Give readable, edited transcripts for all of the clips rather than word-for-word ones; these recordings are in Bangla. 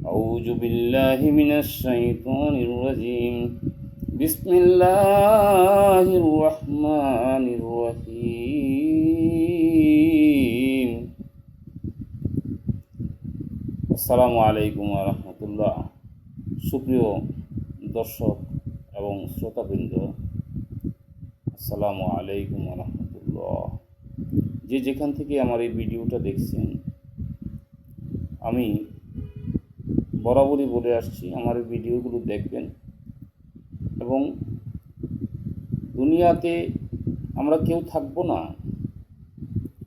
أعوذ بالله من الشيطان الرجيم بسم الله الرحمن الرحيم আসসালামু আলাইকুম ওয়া রাহমাতুল্লাহ। সুপ্রিয় দর্শক এবং শ্রোতাবৃন্দ, আসসালামু আলাইকুম ওয়া রাহমাতুল্লাহ। যে যেখান থেকে আমার এই ভিডিওটা দেখছেন, আমি বরাবরই বলে আসছি আমার এই ভিডিওগুলো দেখবেন এবং দুনিয়াতে আমরা কেউ থাকবো না,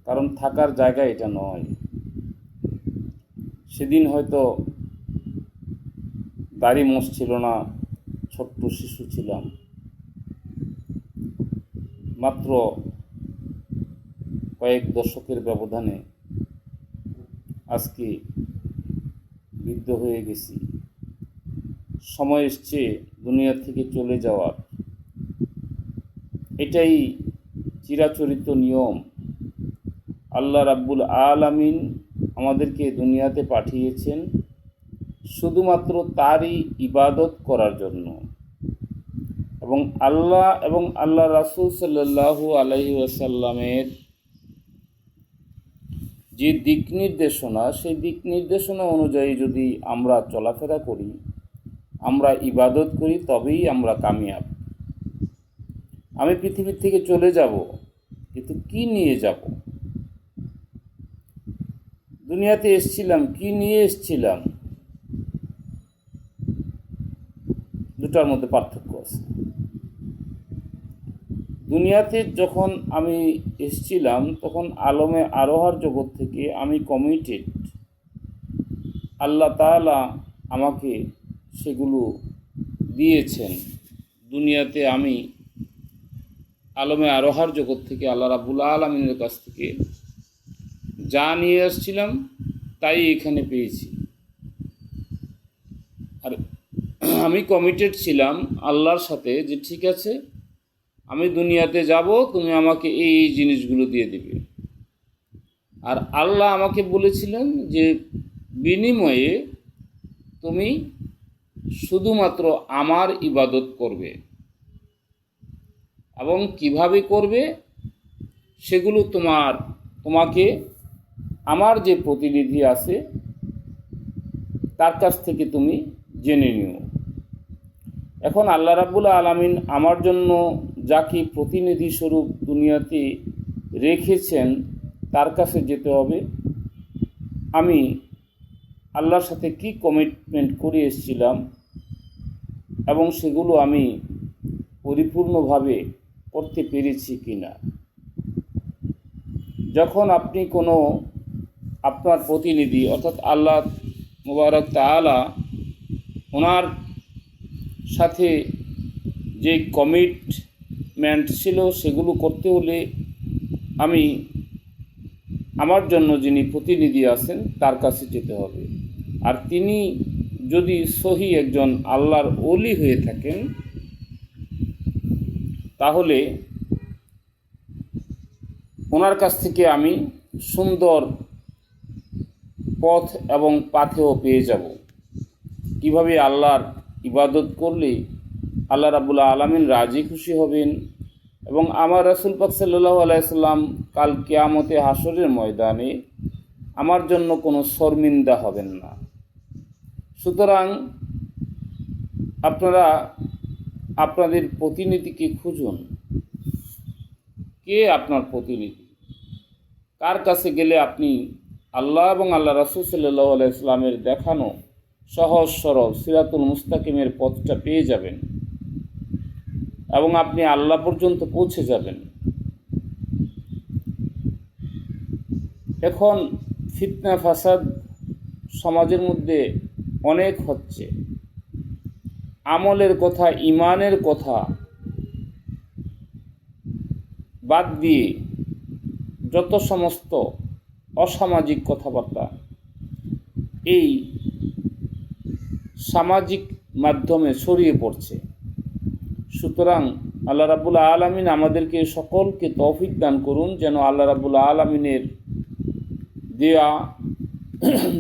কারণ থাকার জায়গা এটা নয়। সেদিন হয়তো দাড়ি মোছ ছিল না, ছোট্ট শিশু ছিলাম, মাত্র কয়েক দশকের ব্যবধানে আজকে বৃদ্ধ হয়ে গেছি। সময় এসছে দুনিয়া থেকে চলে যাওয়ার। এটাই চিরাচরিত নিয়ম। আল্লাহ রাব্বুল আলামিন আমাদেরকে দুনিয়াতে পাঠিয়েছেন শুধুমাত্র তারই ইবাদত করার জন্য, এবং আল্লাহ এবং আল্লাহ রাসূল সাল্লাল্লাহু আলাইহি ওয়াসাল্লামের যে দিক নির্দেশনা, সেই দিক নির্দেশনা অনুযায়ী যদি আমরা চলাফেরা করি, আমরা ইবাদত করি, তবেই আমরা কামিয়াব। আমি পৃথিবীর থেকে চলে যাব, কিন্তু কি নিয়ে যাব? দুনিয়াতে এসেছিলাম, কি নিয়ে এসেছিলাম? দুটার মধ্যে পার্থক্য আছে। দুনিয়াতে যখন আমি এসেছিলাম তখন আলমে আরোহার জগৎ থেকে আমি কমিটেড। আল্লাহ তাআলা আমাকে সেগুলো দিয়েছেন। দুনিয়াতে আমি আলমে আরোহার জগৎ থেকে আল্লাহ রাব্বুল আলামিনের কাছ থেকে যা নিয়ে আসছিলাম তাই এখানে পেয়েছি। আর আমি কমিটেড ছিলাম আল্লাহর সাথে যে ঠিক আছে, আমি দুনিয়াতে যাব, তুমি আমাকে এই জিনিসগুলো দিয়ে দিবে। আর আল্লাহ আমাকে বলেছিলেন যে বিনিময়ে তুমি শুধুমাত্র আমার ইবাদত করবে, এবং কিভাবে করবে সেগুলো তোমাকে আমার যে প্রতিনিধি আছে তার কাছ থেকে তুমি জেনে নিও। এখন আল্লাহ রাব্বুল আলামিন আমার জন্য যাকে প্রতিনিধি স্বরূপ দুনিয়াতে রেখেছেন তার কাছে যেতে হবে। আমি আল্লাহর সাথে কি কমিটমেন্ট করে এসেছিলাম এবং সেগুলো আমি পরিপূর্ণভাবে করতে পেরেছি কিনা। যখন আপনি কোনো আপনার প্রতিনিধি অর্থাৎ আল্লাহ মুবারক তাআলা, ওনার সাথে যে কমিটমেন্ট ছিল সেগুলো করতে হলে আমি আমার জন্য যিনি প্রতিনিধি আছেন তার কাছে যেতে হবে। আর তিনি যদি সহি একজন আল্লাহর ওলি হয়ে থাকেন, তাহলে ওনার কাছ থেকে আমি সুন্দর পথ এবং পাথেও পেয়ে যাব। কিভাবে আল্লাহর ইবাদত করলে আল্লাহ রাব্বুল আলামিন রাজি খুশি হবেন, এবং আমার রাসূল পাক সাল্লাল্লাহু আলাইহি সাল্লাম কাল কিয়ামতে হাসরের ময়দানে আমার জন্য কোনো শর্মিন্দা হবেন না। সুতরাং আপনারা আপনাদের প্রতিনিধিকে খুঁজুন। কে আপনার প্রতিনিধি? কার কাছে গেলে আপনি আল্লাহ এবং আল্লাহ রাসূল সাল্লাল্লাহু আলাইহি সাল্লামের দেখানো সহজ সরল সিরাতুল মুস্তাকিমের পথটা পেয়ে যাবেন এবং আপনি আল্লাহ পর্যন্ত পৌঁছে যাবেন। এখন ফিতনা ফাসাদ সমাজের মধ্যে অনেক হচ্ছে। আমলের কথা, ইমানের কথা বাদ দিয়ে যত সমস্ত অসামাজিক কথাবার্তা এই সামাজিক মাধ্যমে ছড়িয়ে পড়ছে। সুতরাং আল্লাহ রাব্বুল আলামিন আমাদেরকে সকলকে তৌফিক দান করুন, যেন আল্লাহ রাব্বুল আলামিনের দেয়া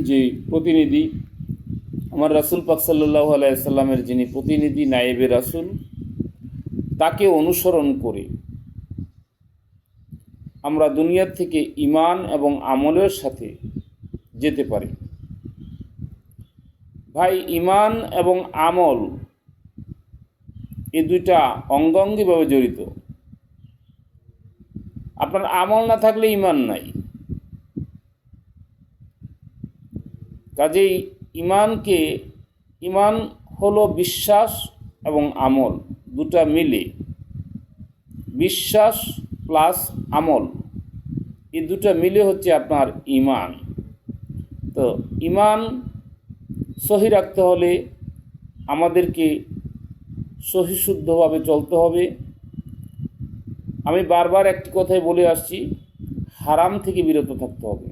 যে প্রতিনিধি আমার রাসূল পাক সাল্লাল্লাহু আলাইহি সাল্লামের যিনি প্রতিনিধি নায়েবে রাসূল, তাকে অনুসরণ করে আমরা দুনিয়ার থেকে ঈমান এবং আমলের সাথে যেতে পারি। ভাই, ঈমান এবং আমল এই দুইটা অঙ্গাঙ্গিভাবে জড়িত। আপনার আমল না থাকলে ঈমান নাই। কাজেই ঈমান হলো বিশ্বাস এবং আমল দুটা মিলে, বিশ্বাস প্লাস আমল এই দুটা মিলে হচ্ছে আপনার ঈমান। তো ঈমান সহি রাখতে হলে আমাদেরকে সহিশুদ্ধভাবে চলতে হবে। আমি বারবার একটি কথাই বলে আসছি, হারাম থেকে বিরত থাকতে হবে।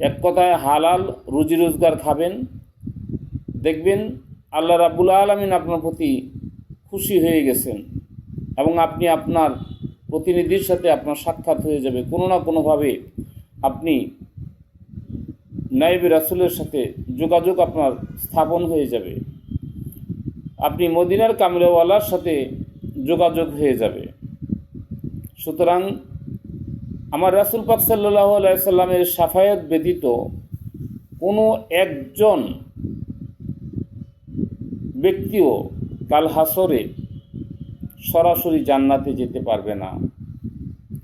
এক কথায় হালাল রুজি রোজগার খাবেন, দেখবেন আল্লাহ রাব্বুল আলামিন আপনার প্রতি খুশি হয়ে গেছেন এবং আপনি আপনার প্রতিনিধির সাথে আপনার সাক্ষাৎ হয়ে যাবে। কোনো না কোনোভাবে আপনি নায়েবে রাসূলের সাথে যোগাযোগ আপনার স্থাপন হয়ে যাবে। আপনি মদিনার কামলিওয়ালার সাথে যোগাযোগ হয়ে যাবে। সুতরাং আমার রাসূল পাক সাল্লাল্লাহু আলাইহি সাল্লামের শাফায়াত ব্যতীত কোনো একজন ব্যক্তিও কাল হাসরে সরাসরি জান্নাতে যেতে পারবে না।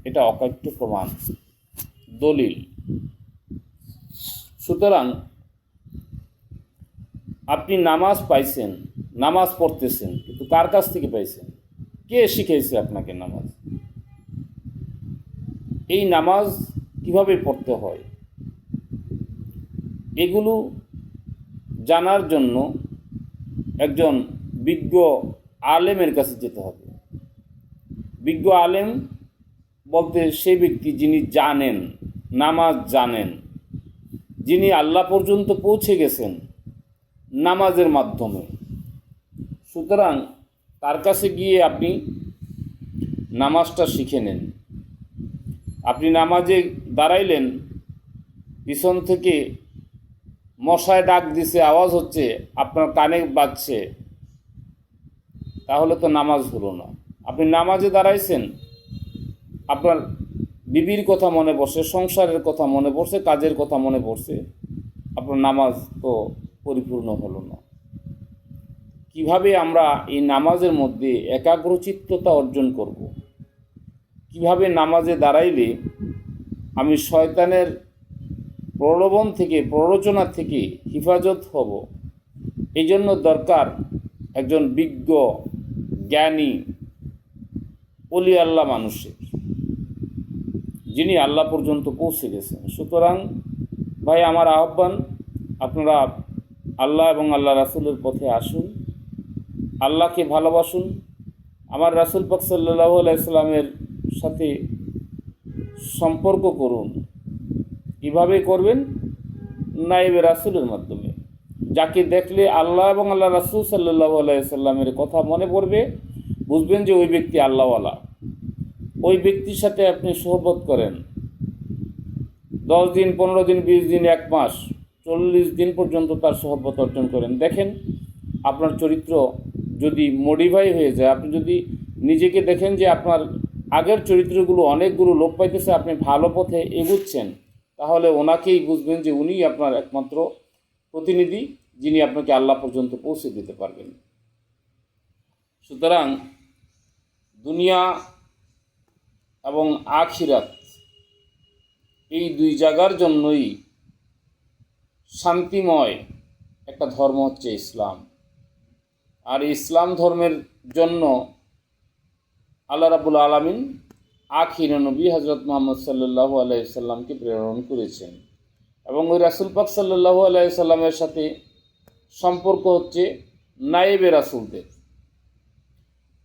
এটা অকাট্য প্রমাণ, দলিল। সুতরাং আপনি নামাজ পাইছেন, নামাজ পড়তেছেন, কিন্তু কার কাছ থেকে পাইছেন? কে শিখিয়েছে আপনাকে নামাজ? এই নামাজ কিভাবে পড়তে হয় এগুলো জানার জন্য একজন বিজ্ঞ আলেমের কাছে যেতে হবে। বিজ্ঞ আলেম বলতে সেই ব্যক্তি যিনি জানেন, নামাজ জানেন, যিনি আল্লাহ পর্যন্ত পৌঁছে গেছেন নামাজের মাধ্যমে। সুতরাং তার কাছে গিয়ে আপনি নামাজটা শিখে নেন। আপনি নামাজে দাঁড়াইলেন, পিছন থেকে মশায় ডাক দিছে, আওয়াজ হচ্ছে, আপনার কানে বাজছে, তাহলে তো নামাজ হলো না। আপনি নামাজে দাঁড়াইছেন, আপনার বিবির কথা মনে পড়ছে, সংসারের কথা মনে পড়ছে, কাজের কথা মনে পড়ছে, আপনার নামাজ তো পরিপূর্ণ হলো না। কিভাবে আমরা এই নামাজের মধ্যে একাগ্রচিত্ততা অর্জন করব? কিভাবে নামাজে দাঁড়াইলে আমি শয়তানের প্রলোভন থেকে, প্ররোচনা থেকে হিফাজত হব? এই জন্য দরকার একজন বিজ্ঞ, জ্ঞানী, ওলি আল্লাহ মানুষের, যিনি আল্লাহ পর্যন্ত পৌঁছে গেছেন। সুতরাং ভাই, আমার আহ্বান, আপনারা আল্লাহ এবং আল্লাহ রাসূলের পথে আসুন, আল্লাহকে ভালোবাসুন, আমার রাসূল পাক সাল্লাল্লাহু আলাইহি সাল্লামের সাথে সম্পর্ক করুন। কীভাবে করবেন? নায়েবে রাসূলের মাধ্যমে। যাকে দেখলে আল্লাহ এবং আল্লাহ রাসূল সাল্লাল্লাহু আলাইহি সাল্লামের কথা মনে পড়বে, বুঝবেন যে ওই ব্যক্তি আল্লাহওয়ালা। ওই ব্যক্তির সাথে আপনি সোহবত করেন, 10 দিন, 15 দিন, 20 দিন, 1 মাস, 40 দিন পর্যন্ত তার সোহবত অর্জন করেন। দেখেন আপনার চরিত্র যদি মডিফাই হয়ে যায়, আপনি যদি নিজেকে দেখেন যে আপনার আগের চরিত্রগুলো অনেকগুলো লোপ পাইতেছে, আপনি ভালো পথে এগুচ্ছেন, তাহলে ওনাকেই বুঝবেন যে উনিই আপনার একমাত্র প্রতিনিধি, যিনি আপনাকে আল্লাহ পর্যন্ত পৌঁছে দিতে পারবেন। সুতরাং দুনিয়া এবং আখিরাত এই দুই জায়গার জন্যই শান্তিময় একটা ধর্ম হচ্ছে ইসলাম। আর ইসলাম ধর্মের জন্য আল্লাহ রাব্বুল আলামিন আখির নবী হযরত মুহাম্মদ সাল্লাল্লাহু আলাইহি সাল্লামকে প্রেরণ করেছেন। এবং ওই রাসূল পাক সাল্লাল্লাহু আলাইহি সাল্লামের সাথে সম্পর্ক হচ্ছে নায়েবে রাসূলদের।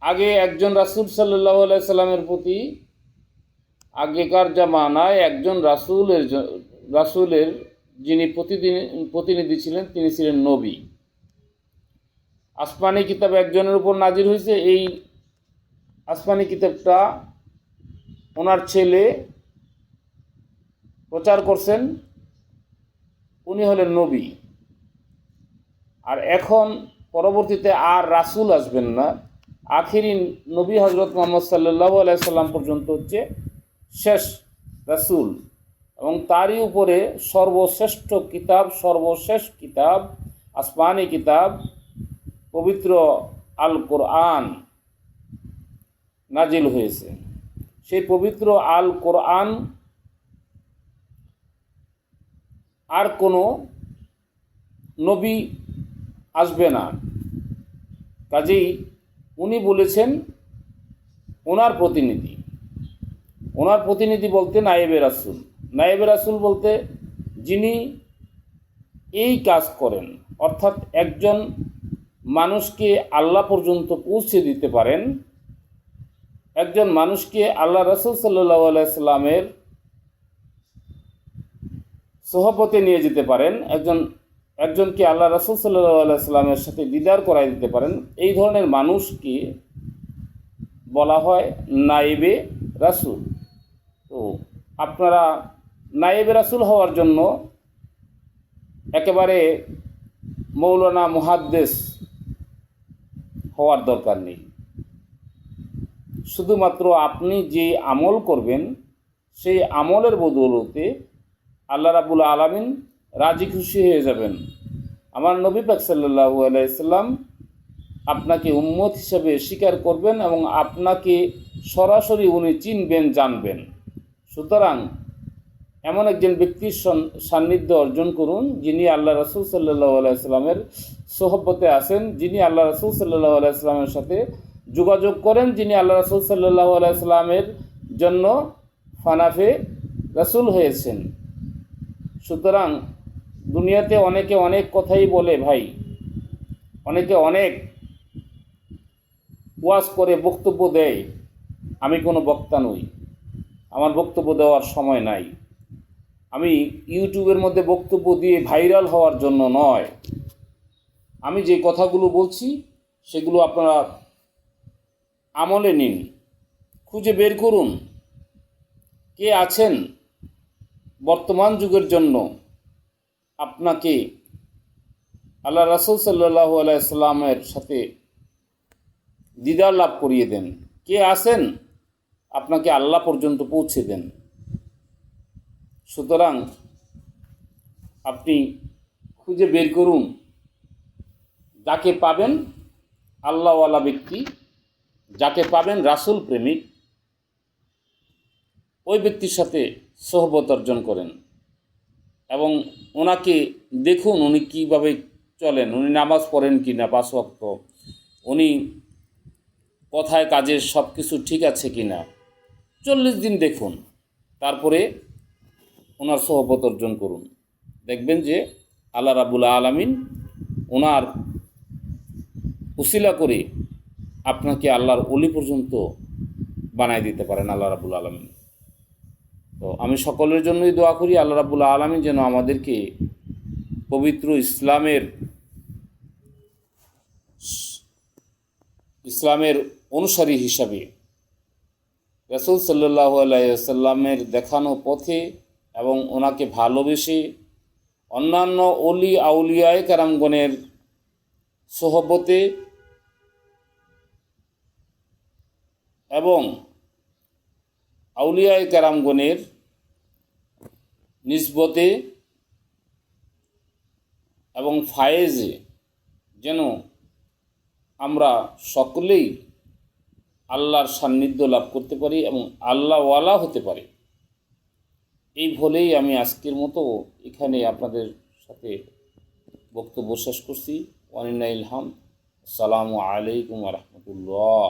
আগে একজন রাসূল সাল্লাল্লাহু আলাইহি সাল্লামের প্রতি, আগেকার জামানায় একজন রাসূলের যিনি প্রতিনিধি ছিলেন, তিনি ছিলেন নবী। আসমানি কিতাব একজনের উপর নাজির হয়েছে, এই আসমানি কিতাবটা ওনার ছেলে প্রচার করছেন, উনি হলেন নবী। আর এখন পরবর্তীতে আর রাসূল আসবেন না, আখিরি নবী হজরত মুহাম্মদ সাল্লাল্লাহু আলাইহি সাল্লাম পর্যন্ত হচ্ছে শেষ রাসূল, এবং তারই উপরে সর্বশেষ কিতাব আসমানি কিতাব পবিত্র আল কোরআন নাজিল হয়েছে। সেই পবিত্র আল কোরআন আর কোনো নবী আসবে না। কাজেই উনি বলেছেন ওনার প্রতিনিধি বলতে নায়েবে রাসূল বলতে যিনি এই কাজ করেন, অর্থাৎ একজন মানুষকে আল্লাহ পর্যন্ত পৌঁছে দিতে পারেন, একজন মানুষকে আল্লাহ রাসূল সাল্লাল্লাহু আলাইহি সাল্লামের সোহবতে নিয়ে যেতে পারেন, একজনকে আল্লাহ রাসূল সাল্লাল্লাহু আলাইহি সাল্লামের সাথে দিদার করাই দিতে পারেন। এই ধরনের মানুষকে বলা হয় নায়েবে রাসূল। তো আপনারা নায়েবে রাসূল হওয়ার জন্য একেবারে মৌলানা মুহাদ্দিস হওয়ার দরকার নেই। শুধুমাত্র আপনি যে আমল করবেন সেই আমলের বদৌলতে আল্লাহ রাব্বুল আলামিন রাজি খুশি হয়ে যাবেন। আমার নবী পাক সাল্লাল্লাহু আলাইহি সাল্লাম আপনাকে উম্মত হিসেবে স্বীকার করবেন এবং আপনাকে সরাসরি উনি চিনবেন, জানবেন। সুতরাং এমন একজন ব্যক্তির সান্নিধ্য অর্জন করুন যিনি আল্লাহ রাসূল সাল্লাল্লাহু আলাইহি সাল্লামের সোহবতে আছেন, যিনি আল্লাহ রাসূল সাল্লাল্লাহু আলাইহি সাল্লামের সাথে যোগাযোগ করেন, যিনি আল্লাহ রাসূল সাল্লাল্লাহু আলাইহি সাল্লামের জন্য ফানাফে রাসূল হয়েছেন। সুতরাং দুনিয়াতে অনেকে অনেক কথাই বলে ভাই, অনেকে অনেক ওয়াজ করে, বক্তব্য দেয়। আমি কোনো বক্তা নই, আমার বক্তব্য দেওয়ার সময় নাই। আমি ইউটিউবের মধ্যে বক্তব্য দিয়ে ভাইরাল হওয়ার জন্য নয়। আমি যে কথাগুলো বলছি সেগুলো আপনারা আমলে নিন, খুঁজে বের করুন কে আছেন বর্তমান যুগের জন্য আপনাকে আল্লাহ রাসূল সাল্লাল্লাহু আলাইহি সাল্লামের সাথে দিদার লাভ করিয়ে দেন, কে আছেন আপনাকে আল্লাহ পর্যন্ত পৌঁছে দেন। সুতরাং আপনি খুঁজে বের করুন, যাকে পাবেন আল্লাহওয়ালা ব্যক্তি, যাকে পাবেন রাসূল প্রেমিক, ওই ব্যক্তির সাথে সোহবত অর্জন করেন এবং ওনাকে দেখুন উনি কীভাবে চলেন, উনি নামাজ পড়েন কি না 5 ওয়াক্ত, উনি কথায় কাজে সব কিছু ঠিক আছে কি না। 40 দিন দেখুন, তারপরে ওনার সোহবত অর্জন করুন। দেখবেন যে আল্লাহ রাব্বুল আলামিন ওনার উসিলা করে আপনাকে আল্লাহর ওলি পর্যন্ত বানায় দিতে পারেন আল্লাহ রাব্বুল আলামিন। তো আমি সকলের জন্যই দোয়া করি আল্লাহ রাব্বুল আলামিন যেন আমাদেরকে পবিত্র ইসলামের অনুসারী হিসাবে রাসূল সাল্লাল্লাহু আলাইহি ওয়াসাল্লামের দেখানো পথে এবং ওনাকে ভালোবেসে অন্যান্য অলি আউলিয়ায়ে কেরামগণের সোহবতে এবং আউলিয়ায়ে কেরামগণের নিসবতে এবং ফায়েজে যেন আমরা সকলেই আল্লাহর সান্নিধ্য লাভ করতে পারি এবং আল্লাহওয়ালা হতে পারি। এই বলেই আমি আজকের মতো এখানে আপনাদের সাথে বক্তব্য শেষ করছি। ওয়ালিল্লাহিল হামদ। আসসালামু আলাইকুম ওয়া রাহমাতুল্লাহ।